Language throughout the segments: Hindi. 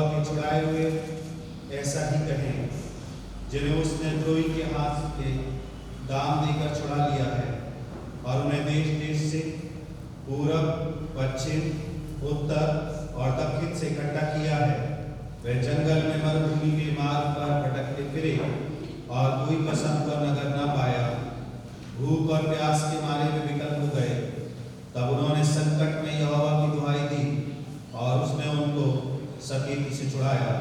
के छुड़ाए हुए ऐसा ही कहें, जिन्हें उसने द्रोही के हाथ से दाम देकर छुड़ा लिया है और उन्हें देश देश से, पूरब, पश्चिम, उत्तर और दक्षिण से इकट्ठा किया है। वे जंगल में मरुभूमि के मार्ग पर भटकते फिरे और कोई पसंद को नगर न पाया। भूख और प्यास के मारे वे विकल हो गए। तब उन्होंने संकट में यहोवा की दुहाई दी और उसने उनको सकीती से छुड़ाया।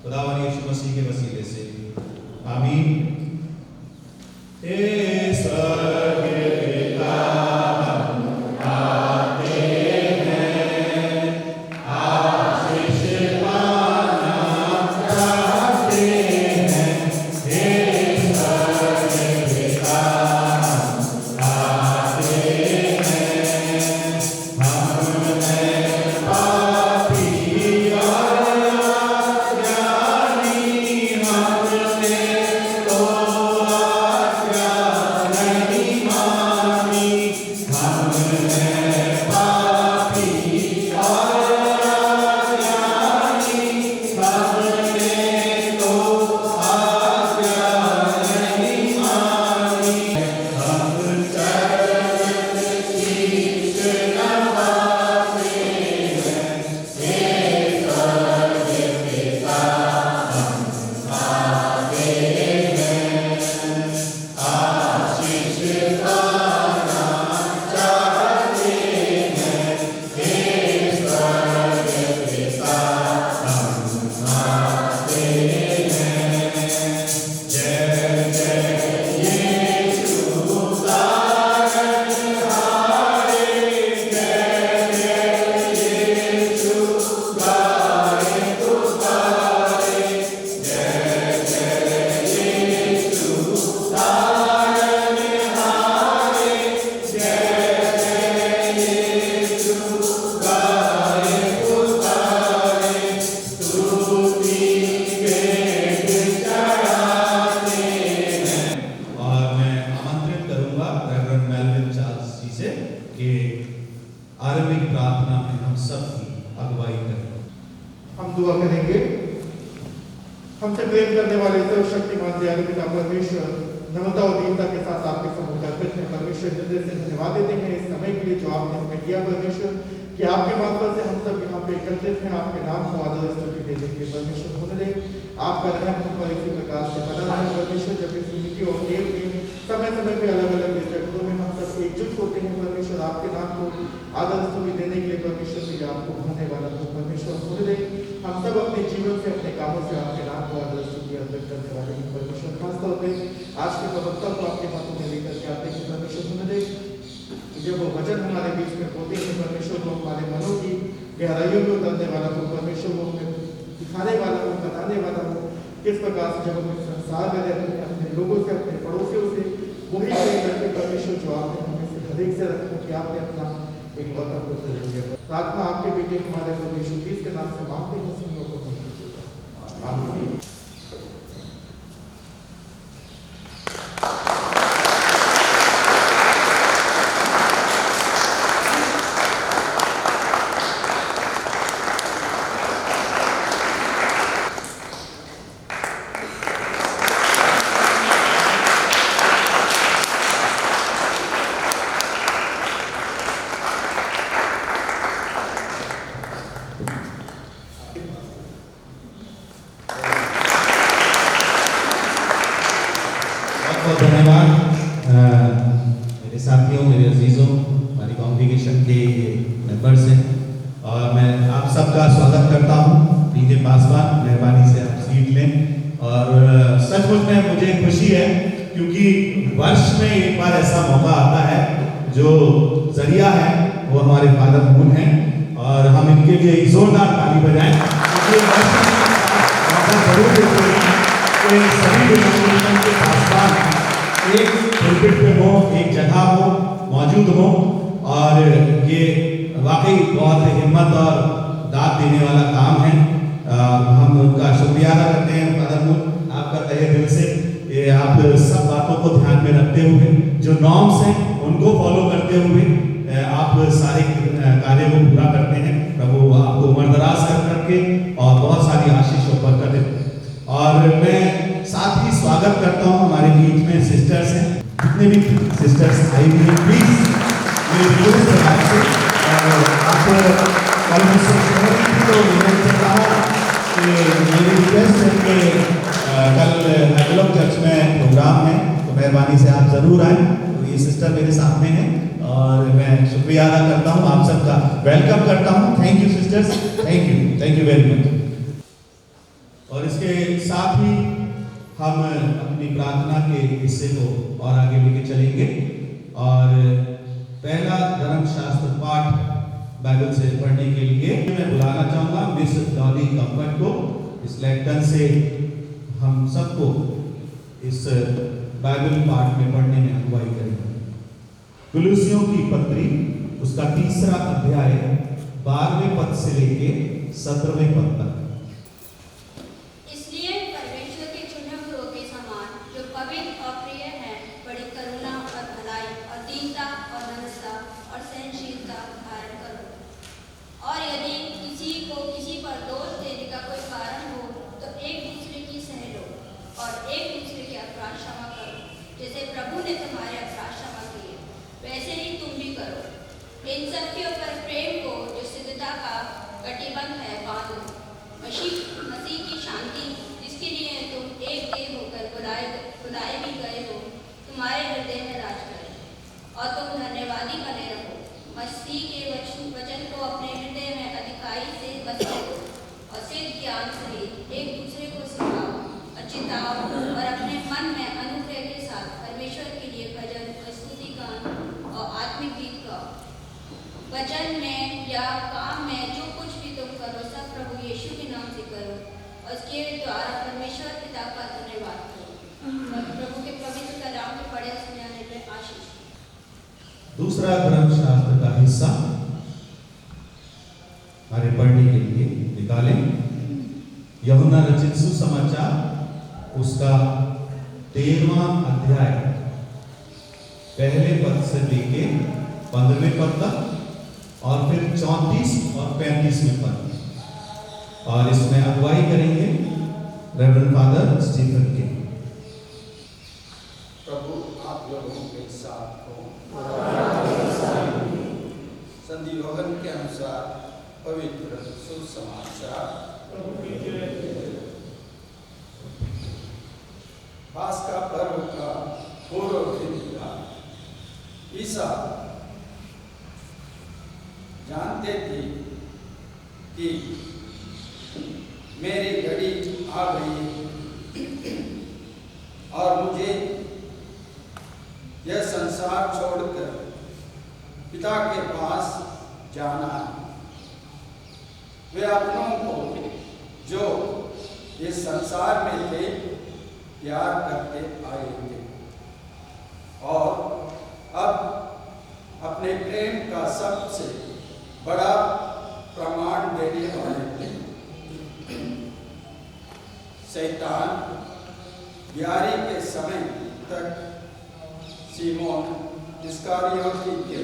खुदावन यीशु मसीह के वसीले से आमीन। आरंभिक प्रार्थना में हम सब की अगुवाई करें। हम दुआ करेंगे। हमसे प्रेम करने वाले सर्वशक्तिमान दयालु पिता परमेश्वर, नम्रता और दीनता के साथ आपके सम्मुख अर्पित हैं परमेश्वर। हृदय से धन्यवाद देते हैं इस समय के लिए जो आपने हमें दिया परमेश्वर, कि आपके माध्यम से हम सब यहाँ पे एकत्रित हैं, आपके नाम को आदर स्तुति दे देंगे परमेश्वर। होने दे आपका रहम हम पर इसी प्रकार से बना रहे परमेश्वर। जब इस यूनिटी और देव में समय समय पे अलग अलग जगहों में हम सब एकजुट होते हैं परमेश्वर, आपके नाम को आदर स्तुति देने के लिए परमेश्वर से आपको होने वाला हो परमेश्वर। होने दे हम सब अपने जीवन से, अपने कामों से आपके नाम को आदर स्तुति अर्पित करने वाले हैं परमेश्वर। खासतौर पर आज के प्रवक्ता को आपके हाथों में लेकर के आते हैं परमेश्वर। होने दे जब वो वचन हमारे बीच में होते हैं परमेश्वर, वो हमारे मनों की गहराइयों को उतरने वाला हो परमेश्वर, वो हमें दिखाने वाला हो, बताने वाला हो किस प्रकार से जब हम संसार में रहते हैं, अपने लोगों से, अपने पड़ोसियों से वही करके परमेश्वर जो आपने हमें से हर एक से रखा कि आपने अपना एक वतन को दिया। प्रार्थना आपके बेटे हमारे प्रभु यीशु मसीह के नाम से मांगते हैं, सुनिए को आमीन। धन्यवाद मेरे साथियों, मेरे अजीजों, हमारी कॉन्ग्रीगेशन के मेंबर्स हैं और मैं आप सबका स्वागत करता हूं। डीजे पासवान, मेहरबानी से आप सीट लें। और सचमुच में मुझे खुशी है क्योंकि वर्ष में एक बार ऐसा मौका आता है जो जरिया है वो हमारे फादर मून हैं और हम इनके लिए जोरदार ताली बजाएं क्योंकि वर्ष में मौका जरूर देते हैं कि सभी डिनोमिनेशन के पासवान एक पुलपिट पे हो, एक जगह हो, मौजूद हो। और ये वाकई बहुत हिम्मत और दाद देने वाला काम है। हम उनका शुक्रिया अदा करते हैं फादर मून, आपका तहे दिल से। ये आप सब बातों को ध्यान में रखते हुए, जो नॉर्म्स हैं उनको फॉलो करते हुए आप सारे कार्य को पूरा करते हैं। प्रभु आपको उम्र दराज कर करके और बहुत सारी और मैं साथ ही स्वागत करता हूं हमारे बीच में सिस्टर्स हैं, जितने भी सिस्टर्स आई हुई हैं प्लीज मेरे व्यूअर्स से आपसे आप ऑलमोस्ट शहर की तो मैं चाहता हूँ कि मेरी रिक्वेस्ट है कि कल एंगलोक चर्च में प्रोग्राम है तो मेहरबानी से आप जरूर आए। तो ये सिस्टर मेरे सामने हैं और मैं शुक्रिया अदा करता हूँ, आप सबका वेलकम करता हूँ। Thank you sisters, thank you very much. और इसके साथ ही हम अपनी प्रार्थना के हिस्से को और आगे लेके चलेंगे और पहला धर्मशास्त्र पाठ बाइबल से पढ़ने के लिए मैं बुलाना चाहूंगा मिस डॉली कंफर्ट को। इस लेक्चर से हम सबको इस बाइबल पाठ में पढ़ने में अगुवाई करेंगे। कुलुसियों की पत्री उसका 3रा अध्याय 12वें पद से लेके 17वें पद तक। इसलिए परमेश्वर के चुने हुओं के समान जो पवित्र और प्रिय हैं, बड़ी करुणा और भलाई और दीनता और नम्रता और सहनशीलता धारण करो। और यदि किसी को किसी पर दोष देने का कोई कारण हो तो एक दूसरे की सह लो और एक दूसरे के अपराध क्षमा करो, जैसे प्रभु ने तुम्हारे अपराध क्षमा किए वैसे ही तुम भी करो। इन सब के ऊपर प्रेम को जो सिद्धता का कटिबंध है बांधो। मसीह की शांति जिसके लिए तुम एक देह होकर बुलाए भी गए हो तुम्हारे हृदय में राज करे और तुम धन्यवादी बने रहो। मसीह के वचन को अपने हृदय में अधिकाई से बसाओ और सिद्ध ज्ञान सहित एक दूसरे को सिखाओ और चिताओ और अपने मन में अनुग्रह के साथ परमेश्वर के लिए भजन और स्तुति गान और आत्मिक गीत गाओ। वचन में या काम में जो कुछ भी तुम करो सब प्रभु यीशु के नाम से करो और उसके द्वारा परमेश्वर पिता का धन्यवाद करो। प्रभु के पवित्र कलाम के पढ़े सुनाने में आशीष। दूसरा धर्मशास्त्र का हिस्सा हमारे पढ़ने के लिए निकालें। यूहन्ना रचित सुसमाचार उसका 13वां अध्याय पहले पद से लेके 15वें पद तक और फिर 34 और 35वें पद। और इसमें अगुवाई करेंगे रेवरेंड फादर स्टीफन के। प्रभु आप लोगों के साथ हो। संधि रोहन के अनुसार पवित्र सुसमाचार पास्का पर्व का पूर्व दिन था। ईसा जानते थे कि मेरी घड़ी आ गई और मुझे यह संसार छोड़कर पिता के पास जाना है। वे अपनों को जो इस संसार में थे प्यार करते आए थे और अब अपने प्रेम का सबसे बड़ा प्रमाण देने वाले थे। शैतान यारी के समय तक सीमोन इस्करियोती के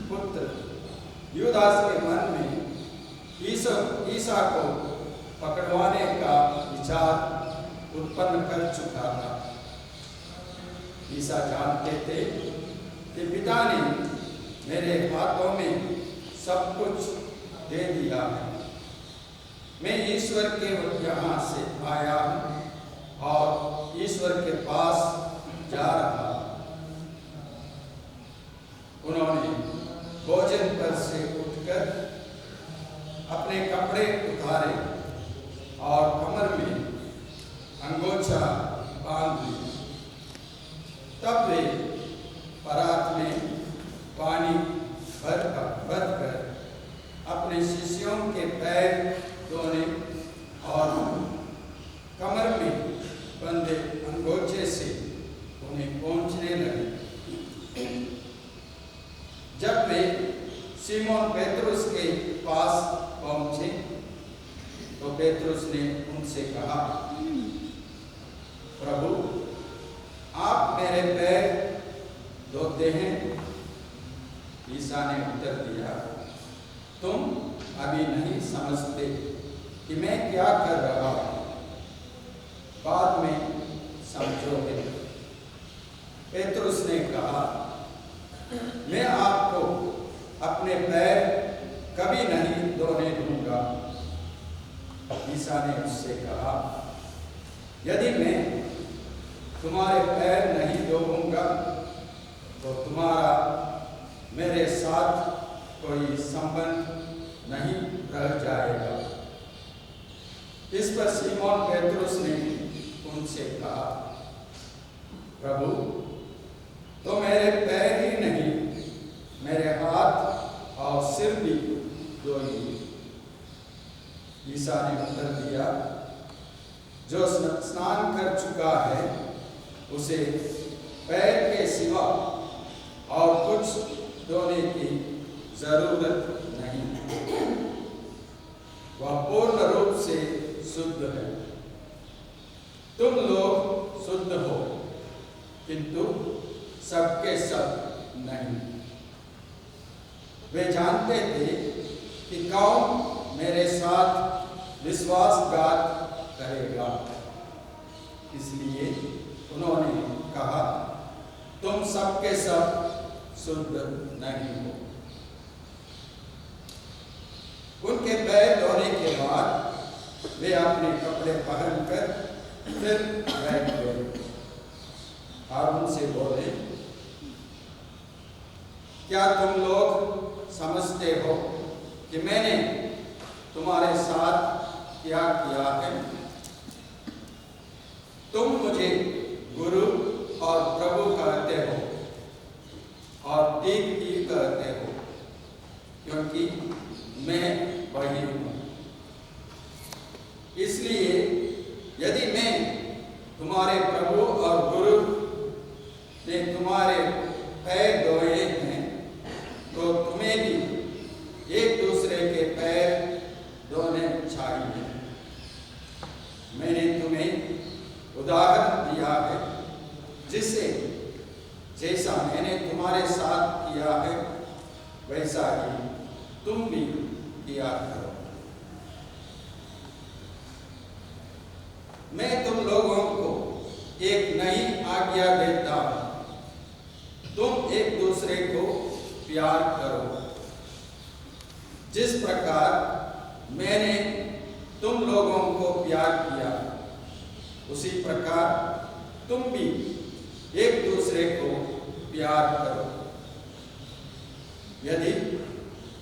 पुत्र यूदास के मन में ईसा को पकड़वाने का विचार उत्पन्न कर चुका था। ईसा जानते थे कि पिता ने मेरे हाथों में सब कुछ दे दिया है। मैं ईश्वर के यहाँ से आया हूँ और ईश्वर के पास जा रहा हूँ। उन्होंने भोजन पर से उठकर अपने कपड़े उतारे और कमर में अंगोछा बांध ली। तब वे परात में पानी भरकर अपने शिष्यों के पैर धोने और कमर में बंधे अंगोछे से उन्हें पहुंचने लगे। जब वे सीमोन पेत्रुस के पास पहुंचे तो पेत्रुस ने उनसे कहा, प्रभु आप मेरे पैर धोते हैं? ईसा ने उत्तर दिया, तुम अभी नहीं समझते कि मैं क्या कर रहा हूं। बाद में समझोगे। पेतरुस ने कहा, मैं आपको अपने पैर कभी नहीं धोने दूंगा। ईसा ने उससे कहा, यदि मैं तुम्हारे पैर नहीं धोऊंगा तो तुम्हारा मेरे साथ कोई संबंध नहीं रह जाएगा। इस पर सीमोन पेतरुस ने उनसे कहा, प्रभु, तो मेरे पैर ही नहीं, मेरे हाथ और सिर भी धोइए। ईसा ने उत्तर दिया, जो स्नान कर चुका है उसे पैर के सिवा और कुछ धोने की जरूरत नहीं, वह पूर्ण रूप से शुद्ध है। तुम लोग शुद्ध हो, किंतु सबके सब नहीं। वे जानते थे कि कौन मेरे साथ विश्वासघात करेगा, इसलिए उन्होंने कहा, तुम सबके सब शुद्ध नहीं हो। उनके पैर धोने के बाद वे अपने कपड़े पहनकर फिर बैठ गए और उनसे बोले, क्या तुम लोग समझते हो कि मैंने तुम्हारे साथ क्या किया है? तुम मुझे गुरु और प्रभु कहते हो और ठीक ही कहते हो, क्योंकि मैं वही हूँ। इसलिए यदि मैं तुम्हारे प्रभु और गुरु ने तुम्हारे पैर धोए हैं, तो तुम्हें भी एक दूसरे के पैर धोने चाहिए। मैंने तुम्हें उदाहरण दिया है, जिससे जैसा मैंने तुम्हारे साथ किया है वैसा ही तुम भी किया करो। मैं तुम लोगों को एक नई आज्ञा देता हूं, तुम एक दूसरे को प्यार करो। जिस प्रकार मैंने तुम लोगों को प्यार किया, उसी प्रकार तुम भी एक दूसरे को प्यार करो। यदि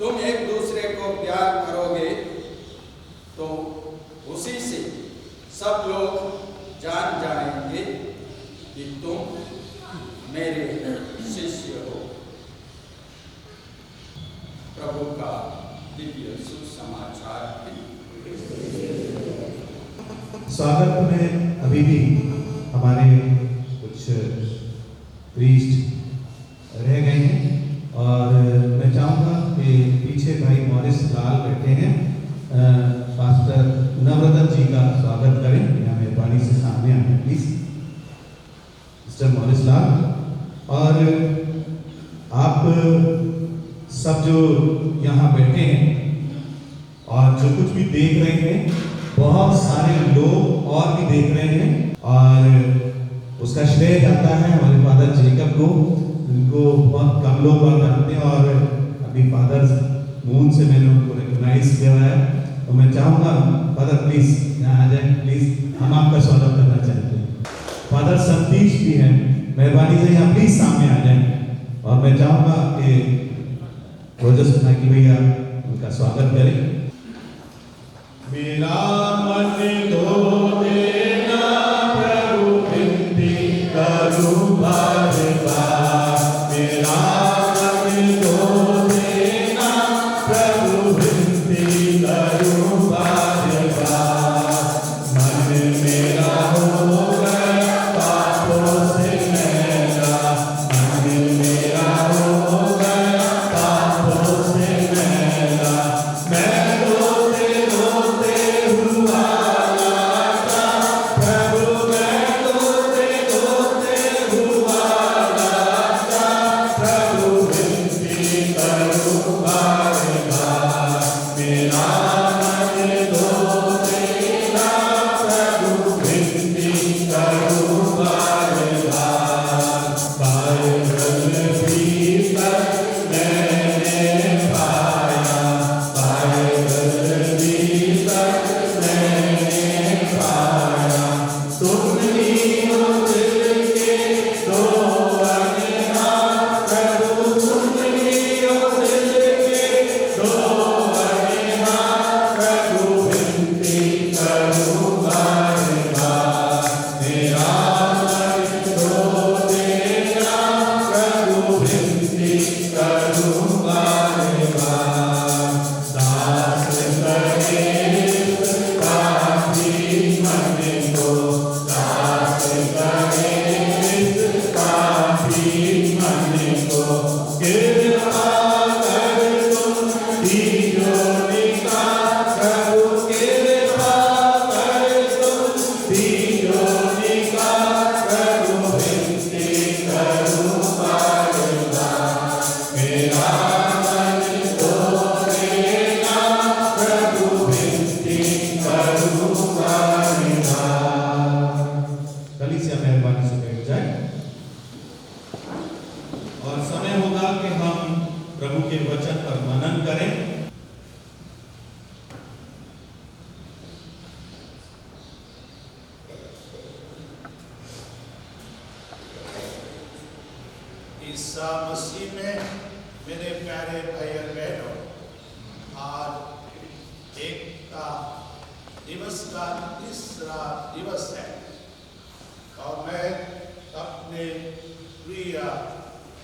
तुम एक दूसरे को प्यार करोगे तो उसी से सब लोग जान जाएंगे कि तुम मेरे शिष्य हो। प्रभु का दिव्य सुसमाचार है। स्वागत में अभी भी हमारे कुछ प्रीस्ट रह गए हैं और मैं चाहूँगा कि पीछे भाई मॉरिस लाल बैठे हैं, पास्टर नवरतन जी का स्वागत करें। यहाँ मेहरबानी से सामने आए प्लीज, मिस्टर मॉरिस लाल। और आप सब जो यहाँ बैठे हैं और जो कुछ भी देख रहे हैं, बहुत सारे लोग और भी देख रहे हैं और उसका श्रेय जाता है हमारे फादर जेकब को। उनको बहुत कम लोग जानते हैं और अभी फादर मून से मैंने उनको रिकॉग्नाइज किया है। तो मैं चाहूँगा फादर प्लीज यहाँ आ जाए, प्लीज हम आपका स्वागत करना चाहते हैं। फादर सतीश भी हैं, मेहरबानी से यहाँ प्लीज सामने आ जाए और मैं चाहूँगा कि रोजस नाकी भैया उनका स्वागत करें। मेरा मन धो देना प्रभु, विनती करूं बार बार। मेरा मन धो देना प्रभु, विनती करूं बार बार। मन मेरा हो गया पापों से मैला, मन मेरा हो गया पापों से मैला। मैं रोते रोते हुआ कलीसिया मेहरबानी से बैठ जाए और समय होगा कि हम प्रभु के वचन पर मनन करें। ईसा मसीह में मेरे प्यारे भाई और बहनों, आज एकता दिवस का तीसरा दिवस है और मैं अपने प्रिय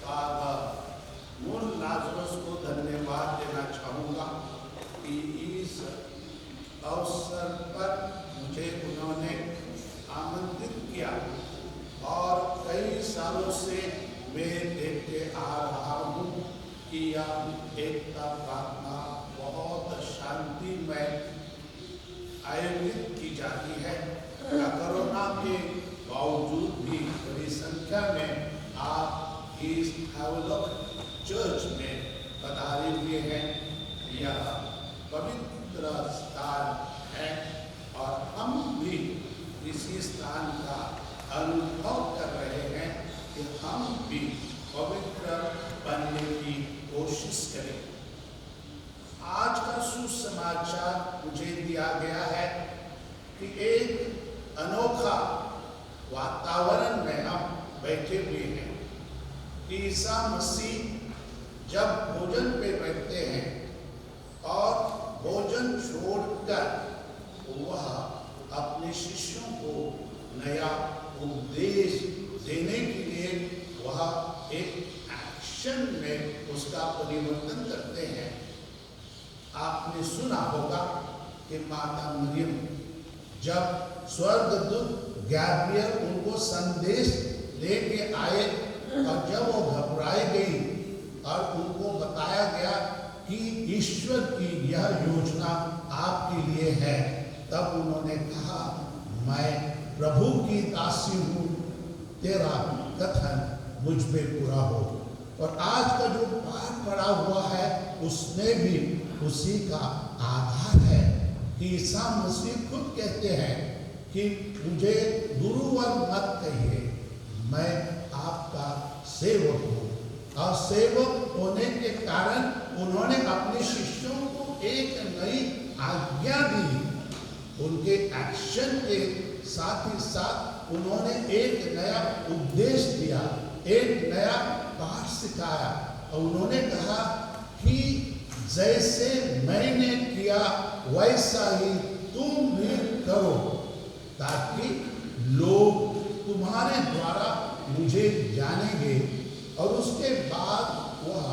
फादर मूल लाजरस को धन्यवाद देना चाहूँगा कि इस अवसर पर मुझे उन्होंने आमंत्रित किया और कई सालों से मैं देखते आ रहा हूँ कि यह एकता प्रार्थना बहुत शांतिमय आयोजित की जाती है। कोरोना के बावजूद भी बड़ी संख्या में आप इस हैवलॉक चर्च में पधारे हुए हैं। यह पवित्र स्थान है और हम भी इसी स्थान का अनुभव कर रहे हैं कि हम भी पवित्र बनने की कोशिश करें। आज का सुसमाचार मुझे दिया गया है कि एक अनोखा वातावरण में हम बैठे हुए हैं कि ईसा मसीह जब भोजन पे बैठते हैं और भोजन छोड़कर वह अपने शिष्यों को नया उपदेश देने के लिए वह एक एक्शन में उसका परिवर्तन करते हैं। आपने सुना होगा कि माता मरियम जब स्वर्गदूत गैब्रियल उनको संदेश लेके आए और जब वो घबराई गई और उनको बताया गया कि ईश्वर की यह योजना आपके लिए है, तब उन्होंने कहा, मैं प्रभु की दासी हूँ, तेरा कथन मुझ पे पूरा हो। और आज का जो पाठ पढ़ा हुआ है उसमें भी उसी का आधार है कि ईसा मसीह खुद कहते हैं कि मुझे गुरुवर मत कहिए, मैं आपका सेवक हूँ। और सेवक होने के कारण उन्होंने अपने शिष्यों को एक नई आज्ञा दी। उनके एक्शन के साथ ही साथ उन्होंने एक नया उपदेश दिया, एक नया पाठ सिखाया और उन्होंने कहा कि जैसे मैंने किया वैसा ही तुम भी करो, ताकि लोग तुम्हारे द्वारा मुझे जानेंगे। और उसके बाद वह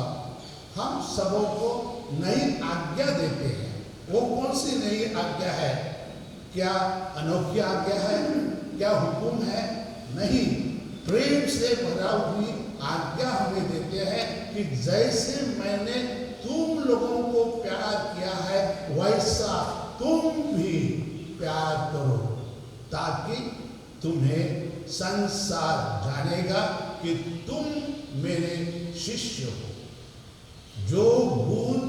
हम सबों को नई आज्ञा देते हैं। वो कौन सी नई आज्ञा है? क्या अनोखी आज्ञा है? क्या हुक्म है? नहीं, प्रेम से भरा हुई आज्ञा हमें देते हैं कि जैसे मैंने तुम लोगों को प्यार किया है वैसा तुम भी प्यार करो, ताकि तुम्हें संसार जानेगा कि तुम मेरे शिष्य हो। जो गुण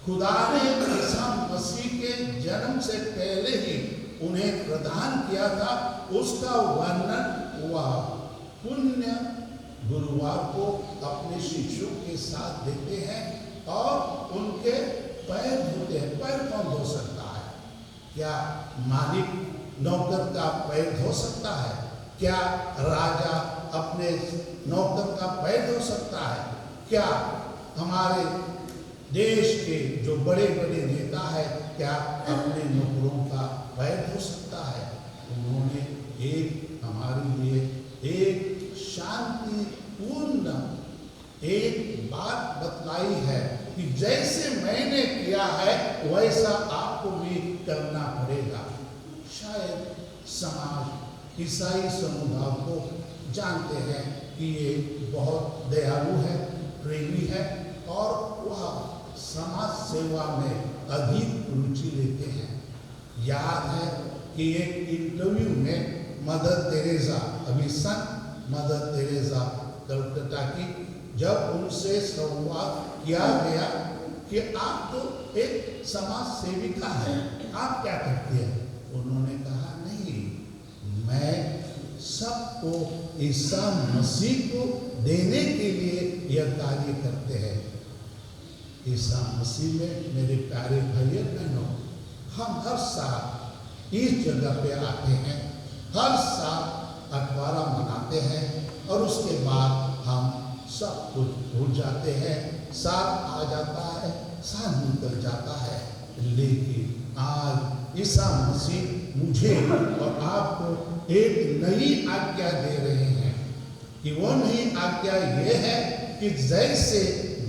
खुदा ने ईसा मसीह के जन्म से पहले ही उन्हें प्रदान किया था, उसका वर्णन वह पुण्य गुरुवार को अपने शिष्यों के साथ देते हैं और उनके पैर धोते हैं। पैर कौन धो सकता है? क्या मालिक नौकर का पैर धो सकता है? क्या राजा अपने नौकर का पैर धो सकता है? क्या हमारे देश के जो बड़े बड़े नेता है क्या अपने नौकरों का वैध हो सकता है। उन्होंने एक हमारे लिए एक शांतिपूर्ण एक बात बतलाई है कि जैसे मैंने किया है वैसा आपको भी करना पड़ेगा। शायद समाज ईसाई समुदाय को जानते हैं कि ये बहुत दयालु है, प्रेमी है और वह समाज सेवा में अधिक रुचि लेते हैं। याद है कि एक इंटरव्यू में मदर तेरेसा, अभी संत मदर तेरेसा कलकत्ता की, जब उनसे संवाद किया गया कि आप तो एक समाज सेविका है, आप क्या करती हैं? उन्होंने कहा नहीं, मैं सबको ईसा मसीह को देने के लिए यह कार्य करते हैं। ईसा मसीह में मेरे प्यारे भाइयों बहनों, हम हर साल इस जगह पे आते हैं, हर साल अठवारा मनाते हैं और उसके बाद हम सब कुछ भूल जाते हैं। साल आ जाता है, साल निकल जाता है, लेकिन आज ईसा मसीह मुझे और आपको एक नई आज्ञा दे रहे हैं कि वो नई आज्ञा ये है कि जैसे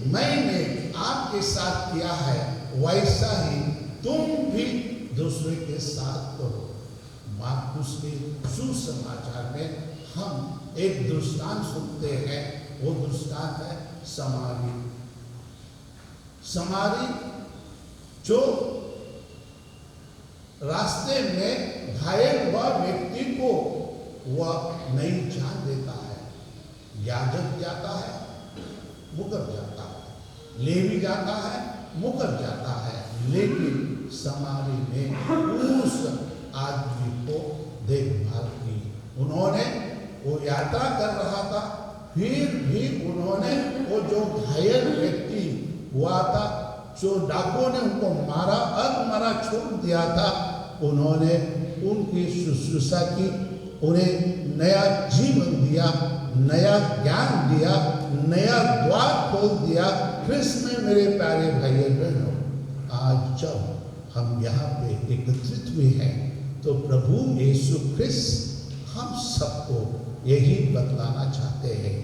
मैंने आपके साथ किया है वैसा ही तुम भी दूसरे के साथ करो। मार्कुस के सुसमाचार में हम एक दृष्टांत सुनते हैं, वो दृष्टांत है समारी। समारी जो रास्ते में घायल हुआ व्यक्ति को वह नई जान देता है। याजक जाता है, मुकर जाता है, लेवी जाता है, मुकर जाता है, लेकिन समारी ने उस आदमी को देखभाल की। उन्होंने वो यात्रा कर रहा था, फिर भी उन्होंने वो जो घायल व्यक्ति हुआ था, जो डाकुओं ने उनको मारा, अधमरा छोड़ दिया था, उन्होंने उनकी शुश्रूषा की, उन्हें नया जीवन दिया, नया ज्ञान दिया, नया द्वार खोल दिया। कृष्ण में मेरे प्यारे भाइयों बहनों, आज जब हम यहाँ पे एकत्रित हुए हैं तो प्रभु यीशु ख्रिस्त हम सबको यही बतलाना चाहते हैं,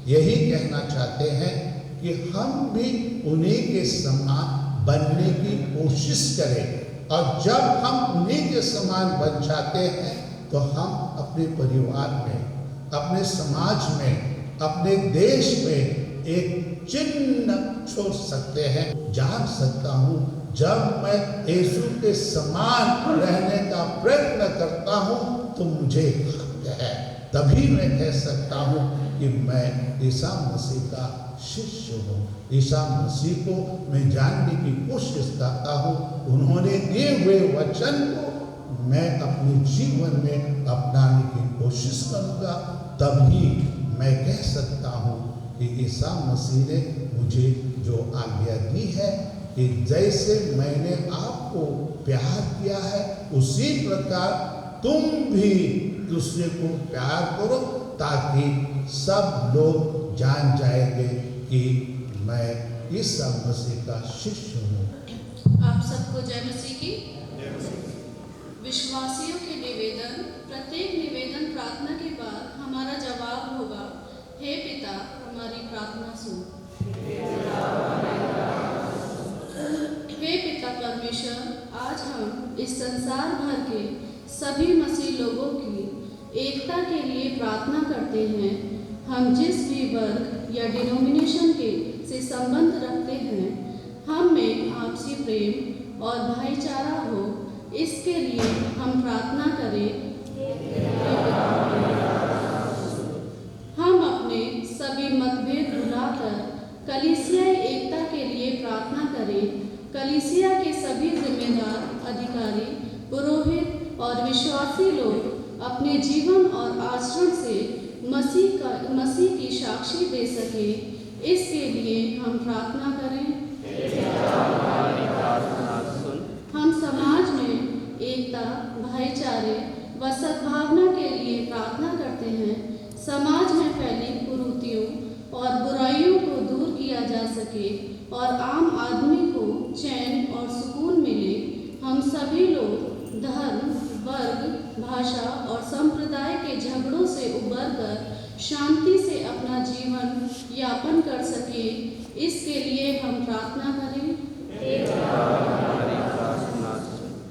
यही कहना चाहते हैं कि हम भी उन्हीं के समान बनने की कोशिश करें। और जब हम उन्हीं के समान बन जाते हैं तो हम अपने परिवार में, अपने समाज में, अपने देश में एक चिन्ह छोड़ सकते हैं। जान सकता हूँ जब मैं यीशु के समान रहने का प्रयत्न करता हूँ तो मुझे हक है, तभी मैं कह सकता हूँ कि मैं ईसा मसीह का शिष्य हूँ। ईसा मसीह को मैं जानने की कोशिश करता हूँ। उन्होंने दिए हुए वचन को मैं अपने जीवन में अपनाने की कोशिश करूँगा, तभी मैं कह सकता हूँ कि ईसा मसीह ने मुझे जो आज्ञा दी है कि जैसे मैंने आपको प्यार किया है उसी प्रकार तुम भी दूसरे को प्यार करो, ताकि सब लोग जान जाएंगे कि मैं ईसा मसीह का शिष्य हूँ। आप सबको जय मसीह की। विश्वासियों के निवेदन, प्रत्येक निवेदन प्रार्थना के बाद हमारा जवाब होगा, हे पिता हमारी प्रार्थना सुन। हे पिता परमेश्वर, आज हम इस संसार भर के सभी मसीह लोगों की एकता के लिए प्रार्थना करते हैं। हम जिस भी वर्ग या डिनोमिनेशन के से संबंध रखते हैं, हम में आपसी प्रेम और भाईचारा हो, इसके लिए हम प्रार्थना करें। हम अपने सभी मतभेद भुलाकर कलीसियाई एकता के लिए प्रार्थना करें। कलीसिया के सभी जिम्मेदार अधिकारी, पुरोहित और विश्वासी लोग अपने जीवन और आचरण से मसीह की साक्षी दे सके, इसके लिए हम प्रार्थना करें। हम समाज में एकता, भाईचारे व सद्भावना के लिए प्रार्थना करते हैं। समाज में फैली कुरीतियों और बुराइयों को दूर किया जा सके और आम आदमी को चैन और सुकून मिले। हम सभी लोग धर्म, वर्ग, भाषा और संप्रदाय के झगड़ों से उबरकर शांति से अपना जीवन यापन कर सके, इसके लिए हम प्रार्थना करें।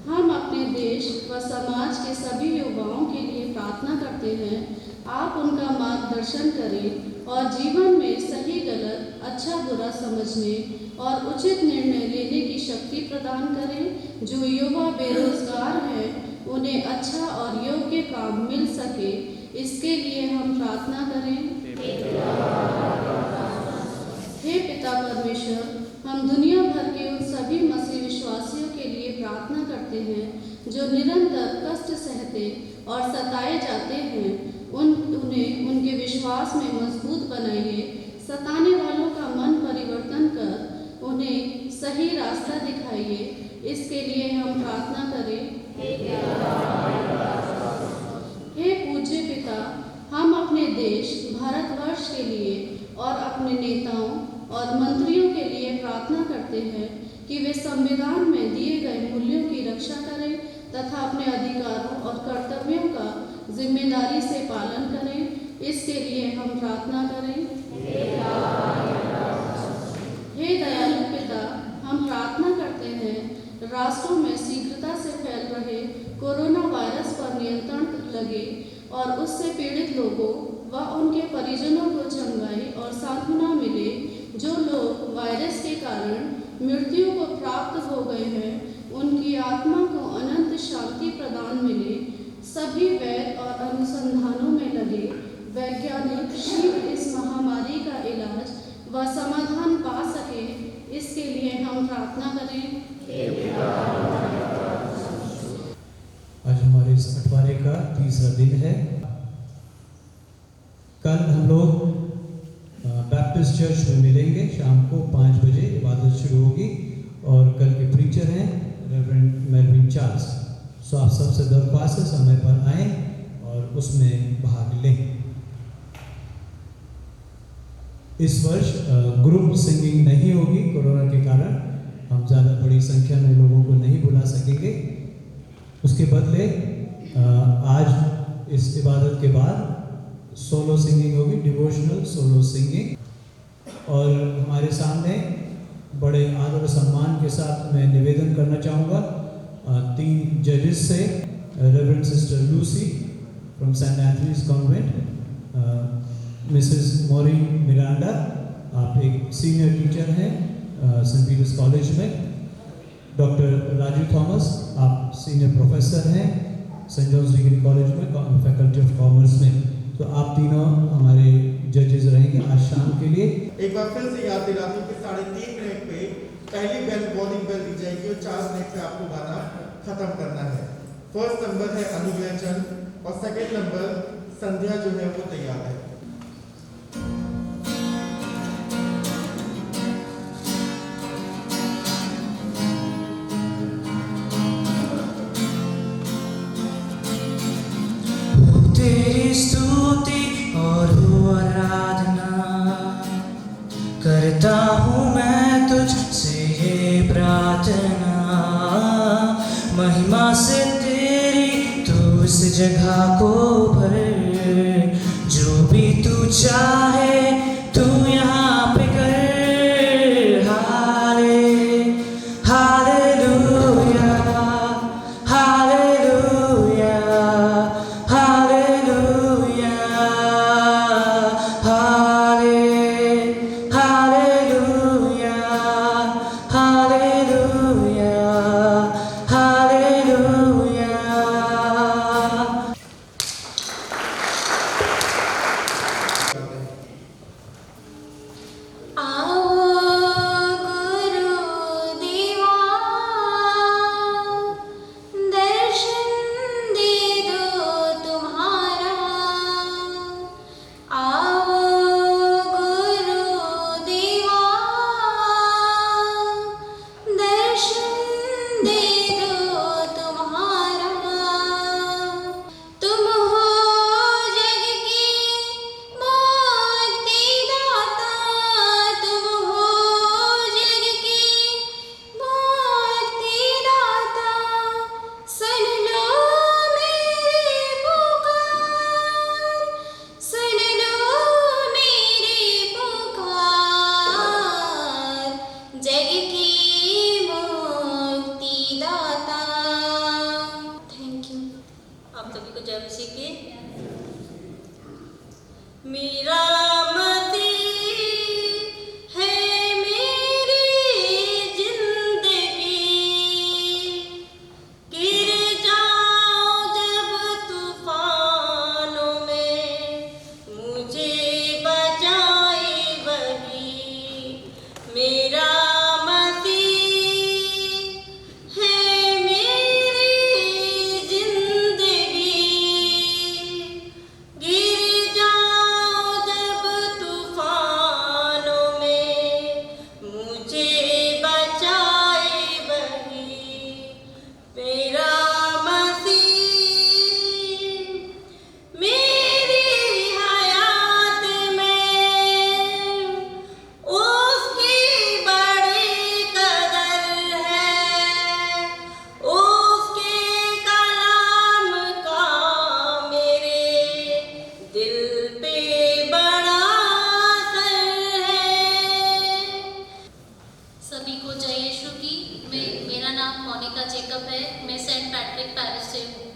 हम अपने देश व समाज के सभी युवाओं के लिए प्रार्थना करते हैं। आप उनका मार्गदर्शन करें और जीवन में सही गलत, अच्छा बुरा समझने और उचित निर्णय लेने की शक्ति प्रदान करें। जो युवा बेरोजगार हैं, उन्हें अच्छा और योग्य काम मिल सके, इसके लिए हम प्रार्थना करें। हे पिता परमेश्वर, हम दुनिया भर के उन सभी मसीह विश्वासियों के लिए प्रार्थना करते हैं जो निरंतर कष्ट सहते और सताए जाते हैं। उन्हें उनके विश्वास में मजबूत बनाइए। सताने वालों का मन परिवर्तन कर उन्हें सही रास्ता दिखाइए, इसके लिए हम प्रार्थना करें। हे पूज्य पिता, हम अपने देश भारतवर्ष के लिए और अपने नेताओं और मंत्रियों के लिए प्रार्थना करते हैं कि वे संविधान में दिए गए मूल्यों की रक्षा करें तथा अपने अधिकारों और कर्तव्यों का जिम्मेदारी से पालन करें, इसके लिए हम प्रार्थना करें। हे दयालु पिता, हम प्रार्थना करते हैं राष्ट्रों में शीघ्रता से फैल रहे कोरोना वायरस पर नियंत्रण लगे और उससे पीड़ित लोगों व उनके परिजनों को चंगाई और सांत्वना मिले। जो लोग वायरस के कारण मृत्यु को प्राप्त हो गए हैं, उनकी आत्मा को अनंत शांति प्रदान मिले। सभी वैद और अनुसंधानों में लगे वैज्ञानिक शीघ्र इस महामारी का इलाज व समाधान पा सके, इसके लिए हम प्रार्थना करें। आज हमारे इस बंटवारे का तीसरा दिन है। कल हम लोग बैप्टिस्ट चर्च में मिलेंगे। शाम को 5 बजे इबादत शुरू होगी और कल के प्रीचर हैं रेवरेंड मेलविन चार्ल्स। सो आप सबसे दरख्वास्त है समय पर आएँ और उसमें भाग लें। इस वर्ष ग्रुप सिंगिंग नहीं होगी कोरोना के कारण। हम ज़्यादा बड़ी संख्या में लोगों को नहीं बुला सकेंगे। उसके बदले आज इस इबादत के बाद सोलो सिंगिंग होगी, डिवोशनल सोलो सिंगिंग। और हमारे सामने बड़े आदर सम्मान के साथ मैं निवेदन करना चाहूँगा 3 जजेस से। Reverend sister Lucy from Saint Anthony's convent, Mrs Maureen Miranda, आप एक सीनियर टीचर हैं सेंट पीटर्स कॉलेज में। डॉक्टर राजू थॉमस, आप सीनियर प्रोफेसर हैं सेंट जॉन्स डिग्री कॉलेज में फैकल्टी ऑफ कॉमर्स में। तो आप तीनों हमारे जजेस रहेंगे आज शाम के लिए। एक बार फिर से याद दिला दूं कि 3.5 मिनट पे पहली बेल बॉलिंग बेल दी जाएगी और 4 मिनट पे आपको गाना खत्म करना है। फर्स्ट नंबर है अनुव्यंजन और सेकंड नंबर संध्या जो है वो तैयार है। तेरी स्तुति और हो आराधना करता हूँ मैं तुझसे ये प्रार्थना। महिमा से तेरी तू इस जगह को भर, जो भी तू चाहे तू यहाँ पे कर। Hallelujah, hallelujah, hallelujah, hallelujah, hallelujah, hallelujah. सभी को जय मसीह की। मेरा मसीह है मेरी जिंदगी, गिर जाऊं जब तूफानों में मुझे बचाए वही। मेरा मेरा नाम मोनिका जेकब है। मैं सेंट पैट्रिक पैरिश से हूँ।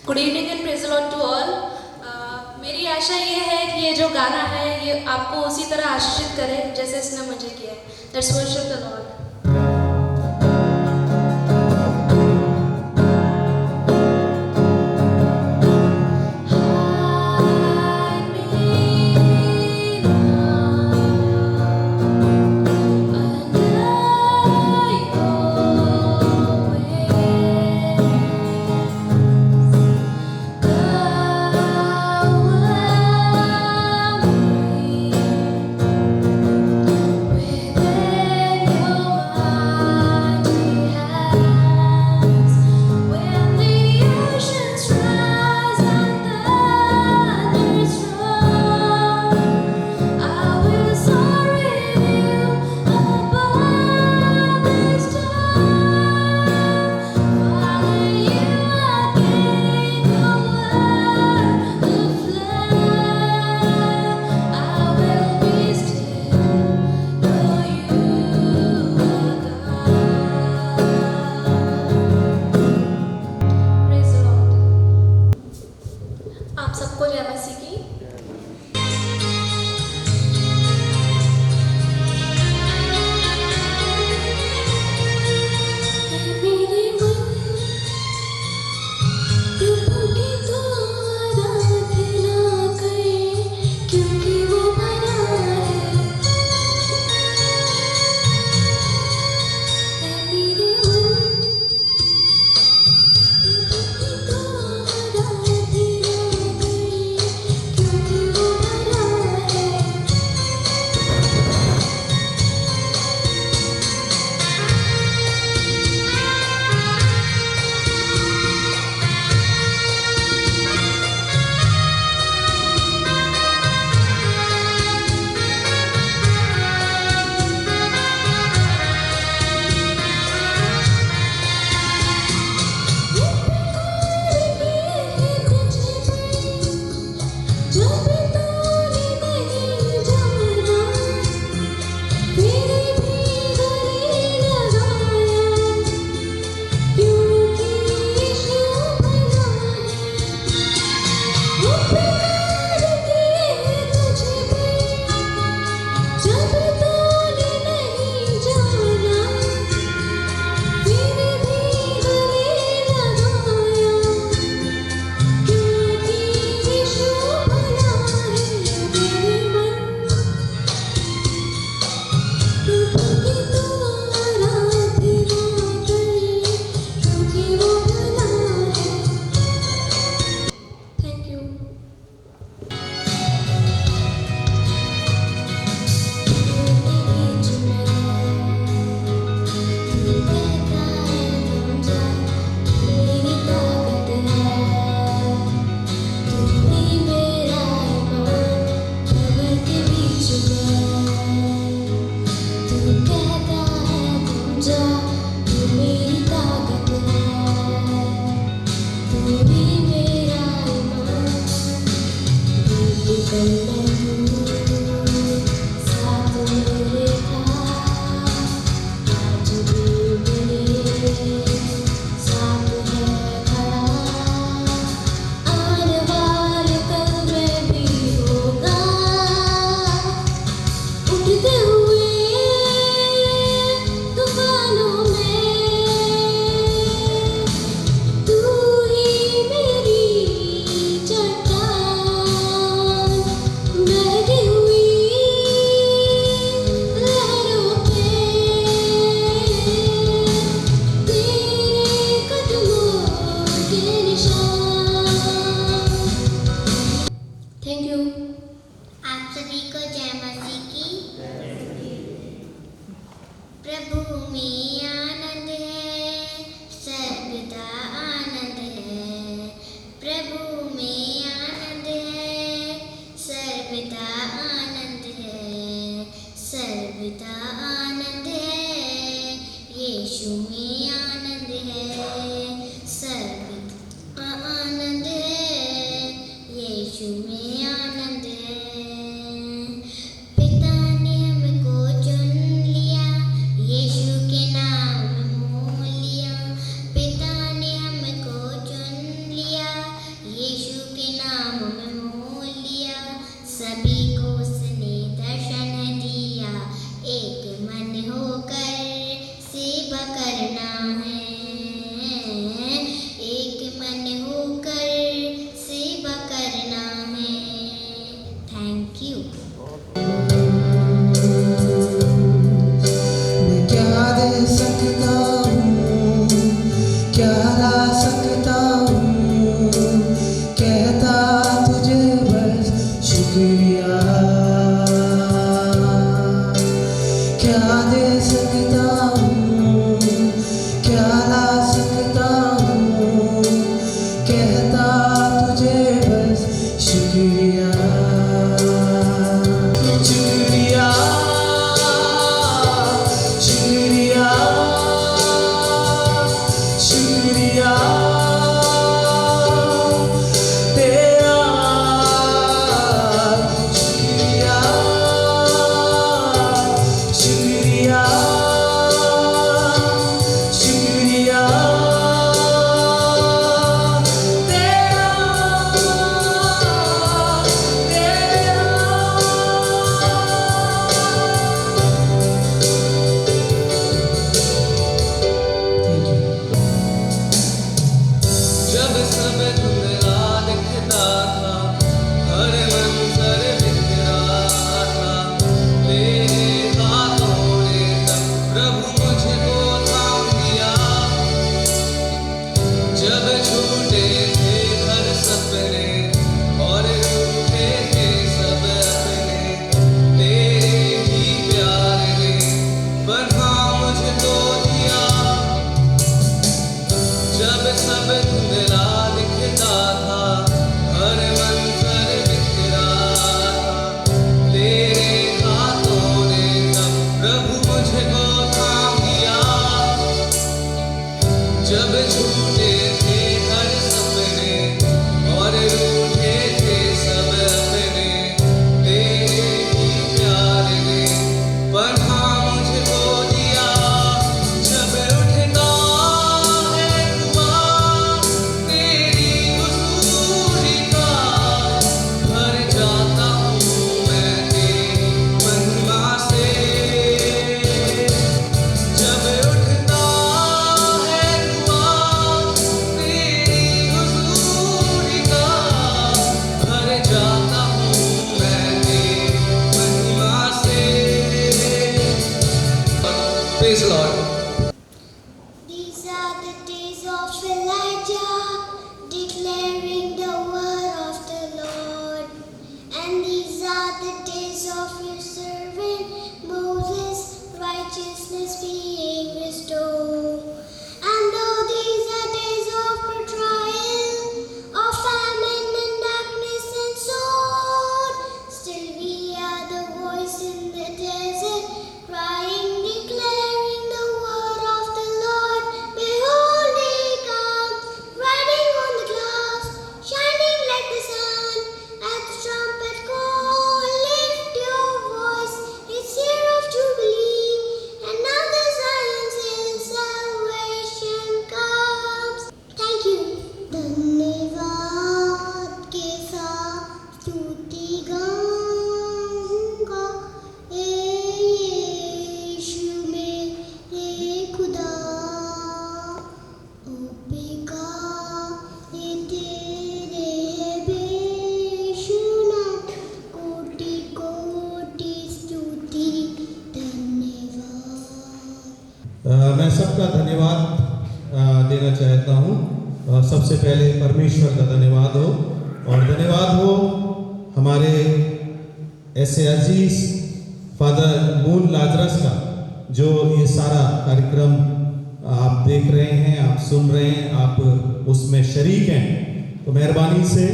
Good evening and praise the Lord to all. मेरी आशा ये है कि ये जो गाना है ये आपको उसी तरह आशीषित करे जैसे इसने मुझे किया है। Let's worship the Lord. Within your शुक्रिया तेरा, शुक्रिया शुक्रिया शुक्रिया तेरा तेरा। जब सब धुंधला दिखता था, हर मंजर बिखरा था, तेरे हाथों ने तब प्रभु मुझको थाम लिया। जब छूटे थे हर सपने और रूठे थे सब अपने, तेरे ही प्यार ने बना मुझको दिया। जब सब धुंधला दिखता था, हर मंजर बिखरा था, तेरे हाथों ने तब प्रभु मुझको थाम लिया। जब छूटे थे हर सपने और रूठे थे सब अपने, तेरे ही प्यार ने बना मुझको दिया। जब उठता है धुआं तेरी हुजूरी का, भर जाता हूँ मैं तेरी महिमा से। जब उठता है धुआं तेरी हुजूरी का, भर जाता हूँ मैं तेरी महिमा से। Praise the Lord. These are the days of Elijah, declaring the word of the Lord. And these are the days of your servant Moses, righteousness being restored. And though these are days of trial, of famine and darkness and sword, still we are the voice in the desert, crying, declaring the word of the Lord. Behold, he comes, riding on the clouds, shining like the sun. At the trumpet call, lift your voice, it's year of jubilee, and now the Zion's hill salvation comes. Thank you. धन्यवाद के साथ स्तुति गाऊंगा, यीशु मेरे खुदा। ओ बेकार ये तेरे बेशुमार, कोटि कोटि स्तुति धन्यवाद। मैं सबका धन्यवाद देना चाहता हूँ। सबसे पहले परमेश्वर का धन्यवाद हो, और धन्यवाद हो हमारे ऐसे अजीज फादर मून लाजरस का, जो ये सारा कार्यक्रम आप देख रहे हैं, आप सुन रहे हैं, आप उसमें शरीक हैं। तो मेहरबानी से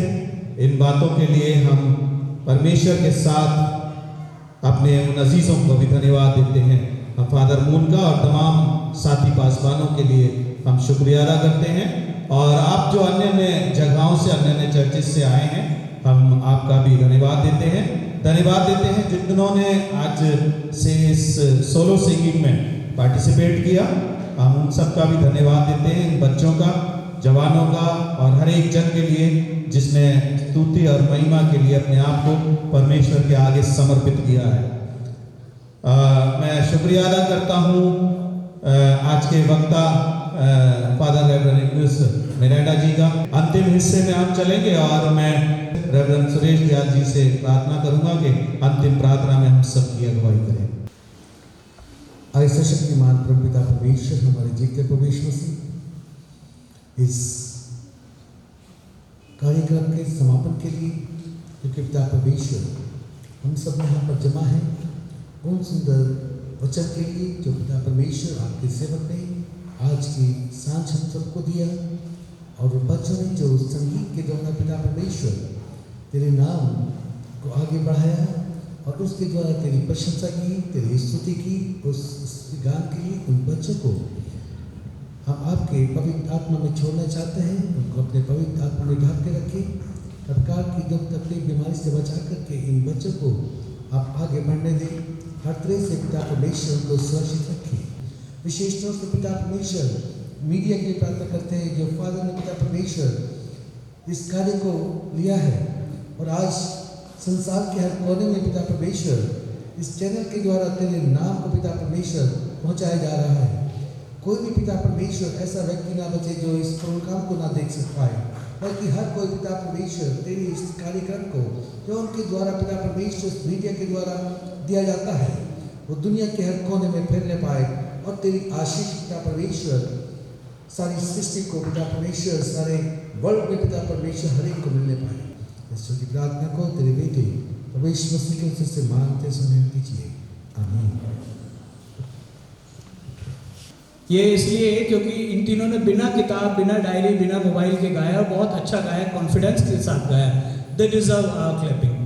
इन बातों के लिए हम परमेश्वर के साथ अपने उन अजीज़ों को भी धन्यवाद देते हैं। हम फादर मून का और तमाम साथी पासवानों के लिए हम शुक्रिया अदा करते हैं। और आप जो अन्य अन्य जगहों से, अन्य अन्य चर्चेस से आए हैं, हम आपका भी धन्यवाद देते हैं। धन्यवाद देते हैं जिन्होंने आज से इस सोलो सिंगिंग में पार्टिसिपेट किया। हम उन सबका भी धन्यवाद देते हैं, इन बच्चों का, जवानों का, और हर एक जन के लिए जिसने स्तुति और महिमा के लिए अपने आप को परमेश्वर के आगे समर्पित किया है। मैं शुक्रिया अदा करता हूँ आज के वक्ता फादर रेवरेंड इग्नस मिरांडा जी का। अंतिम हिस्से में हम चलेंगे और मैं रेवरेंड सुरेश दयाल जी से प्रार्थना करूंगा कि अंतिम प्रार्थना में हम सबकी अगुवाई करें। ऐसा शक्तिमान परमपिता परमेश्वर, हमारे जीते परमेश्वर मसीह, इस कार्यक्रम के समापन के लिए क्योंकि पिता परमेश्वर हम सब यहाँ पर जमा हैं, उन सुंदर वचन के लिए जो पिता परमेश्वर आपके सेवक ने आज की सांझ हम सबको दिया, और बच्चों ने जो संगीत के द्वारा पिता परमेश्वर तेरे नाम को आगे बढ़ाया और उसके द्वारा तेरी प्रशंसा की, तेरी स्तुति की, उस गान के लिए उन बच्चों को हम आपके पवित्र आत्मा में छोड़ना चाहते हैं। उनको अपने पवित्र आत्मा में ढांप के रखें। प्रकार की दुख तकलीफ बीमारी से बचा करके इन बच्चों को आप आगे बढ़ने दें। हर तरह से पिता परमेश्वर को सुरक्षित रखें। विशेष तौर से पिता परमेश्वर मीडिया के लिए प्रार्थना करते हैं जो फादर ने पिता परमेश्वर इस कार्य को लिया है और आज संसार के हर कोने में पिता परमेश्वर इस चैनल के द्वारा तेरे नाम को पिता परमेश्वर पहुंचाया जा रहा है। कोई भी पिता परमेश्वर ऐसा व्यक्ति ना बचे जो इस प्रोग्राम को ना देख सक पाए, बल्कि हर कोई पिता परमेश्वर तेरे इस कार्यक्रम को जो उनके द्वारा पिता परमेश्वर मीडिया के द्वारा दिया जाता है वो दुनिया के हर कोने में फैलने पाए और तेरी आशीष पिता परमेश्वर सारी सृष्टि को पिता परमेश्वर सारे वर्ल्ड में पिता परमेश्वर हर एक को मिलने पाए। इस छोटी प्रार्थना को तेरे बेटे परमेश्वर मसीह के से मानते सुने कीजिए। आमीन। ये इसलिए क्योंकि इन तीनों ने बिना किताब, बिना डायरी, बिना मोबाइल के गाया और बहुत अच्छा गाया, कॉन्फिडेंस के साथ गाया। They deserve our clapping.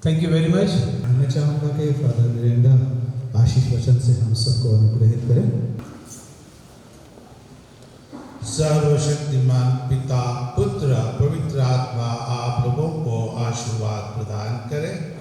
Thank you very much. मैं चाहूँगा कि फादर नरेंद्र आशीष वचन से हम सबको अनुग्रहित करें। सर्वशक्तिमान पिता, पुत्र, पवित्र आत्मा आप लोगों को आशीर्वाद प्रदान करें।